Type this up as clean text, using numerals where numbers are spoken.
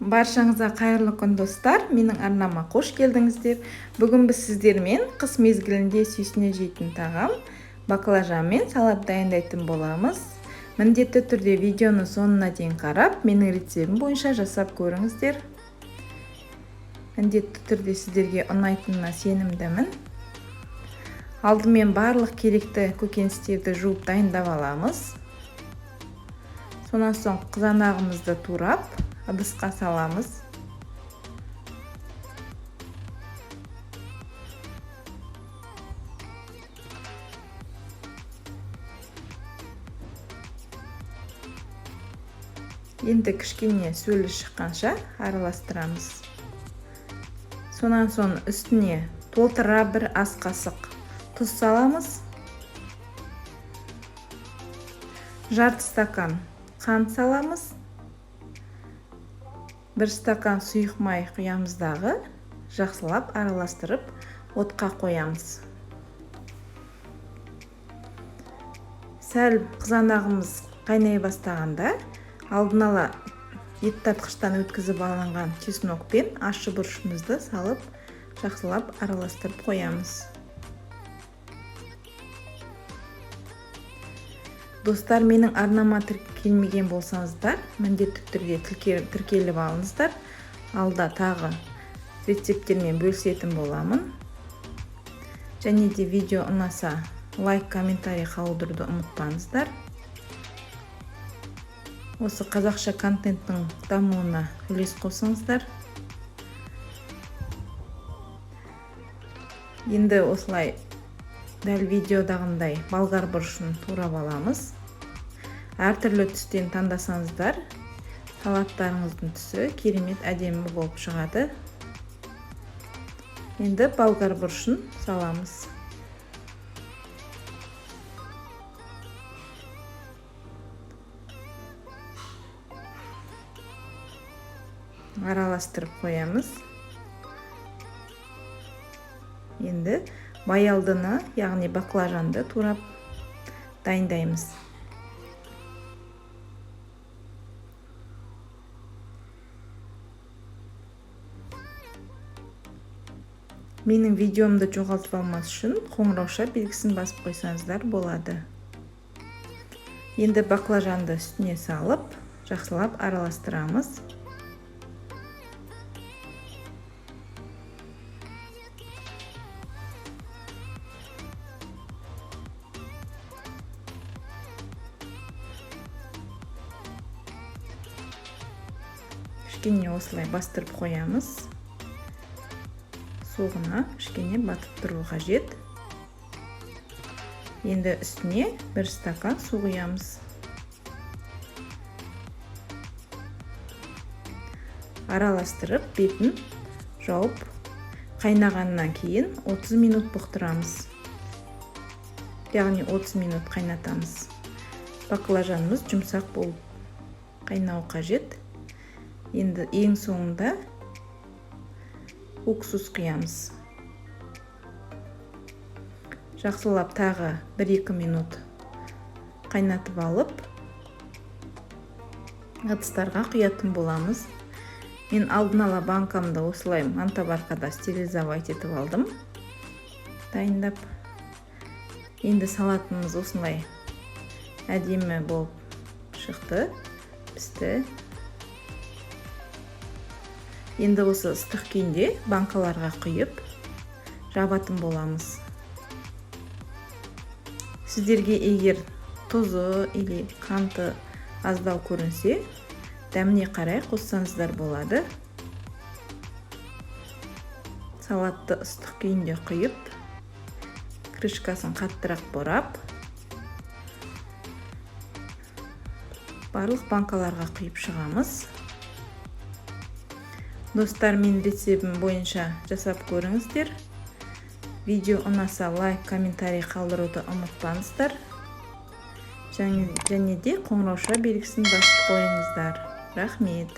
Баршаңызға қайырлы күн достар, менің арнама қош келдіңіздер. Бүгін біз сіздермен қыс мезгілінде сүйсіне жейтін тағам баклажан мен салат дайындайтын боламыз. Міндетті түрде видеоны соңына дейін қарап, менің рецебім бойынша жасап көріңіздер. Міндетті түрде сіздерге ұнайтынына сенімдімін. Алдымен барлық керекті көкөністерді жуып дайындап аламыз. Сонан соң қызанағымызды турап ыдысқа саламыз. Енді кішкене сөлі шыққанша араластырамыз. Сонан соң үстіне толтыра бір ас қасық тұз саламыз. Жарты стакан қант саламыз. 1 стакан сұйық май құямыз дағы, жақсылап араластырып отқа қоямыз. Сәл қызанағымыз қайнай бастағанда алдын ала ет тартқыштан өткізіп алынған чеснок пен ащы бұрышымызды салып жақсылап араластырып қоямыз. Достар, менің арнама тіркелмеген болсаңыздар, міндетті түрде тіркеліп алыңыздар. Алда тағы рецепттермен бөлісетін боламын. Және де видео ұнаса, лайк, комментарий қалдыруды ұмытпаңыздар. Осы қазақша контенттің дамуына үлес қосыңыздар. Енді осылай дәл видеодағындай болгар бұрышын турап аламыз. Әртүрлі түстен таңдасаңыздар, салаттарыңыздың түсі керемет әдемі болып шығады. Енді болгар бұрышын саламыз. Араластырып қоямыз. Енді баялдыны, яғни баклажанды турап дайындаймыз. Менің видеомды жоғалтып алмас үшін қоңырауша белгісін басып қойсаңыздар болады. Енді баклажанды үстіне салып, жақсылап араластырамыз. Кішкене осылай бастырып қоямыз. Соғына кішкене батып тұру қажет. Енді үстіне 1 стакан су құямыз. Араластырып, бетін жауып, қайнағаннан кейін 30 минут бұқтырамыз. Яғни 30 минут қайнатамыз. Баклажанымыз жұмсақ болып қайнау қажет. Енді ең соңында уксус құямыз. Жақсылап тағы 1-2 минут қайнатып алып, ыдыстарға құятын боламыз. Мен алдын ала банкамды осылай мантабаркада стерилизовать етіп алдым. Дайындап. Енді салатымыз осылай әдемі болып шықты, пісті. Енді осы ыстық күйінде банкаларға құйып жабатын боламыз. Сіздерге егер тұзы или қанты аздау көрінсе, дәміне қарай қоссаңыздар болады. Салатты ыстық күйінде құйып, крышкасын қаттырақ борап, барлық банкаларға құйып шығамыз. Достар, мен рецебім бойынша жасап көріңіздер. Видео ұнаса, лайк, комментарий қалдыруды ұмытпаңыздар. Және де қоңырауша белгісін басып қойыңыздар. Рахмет.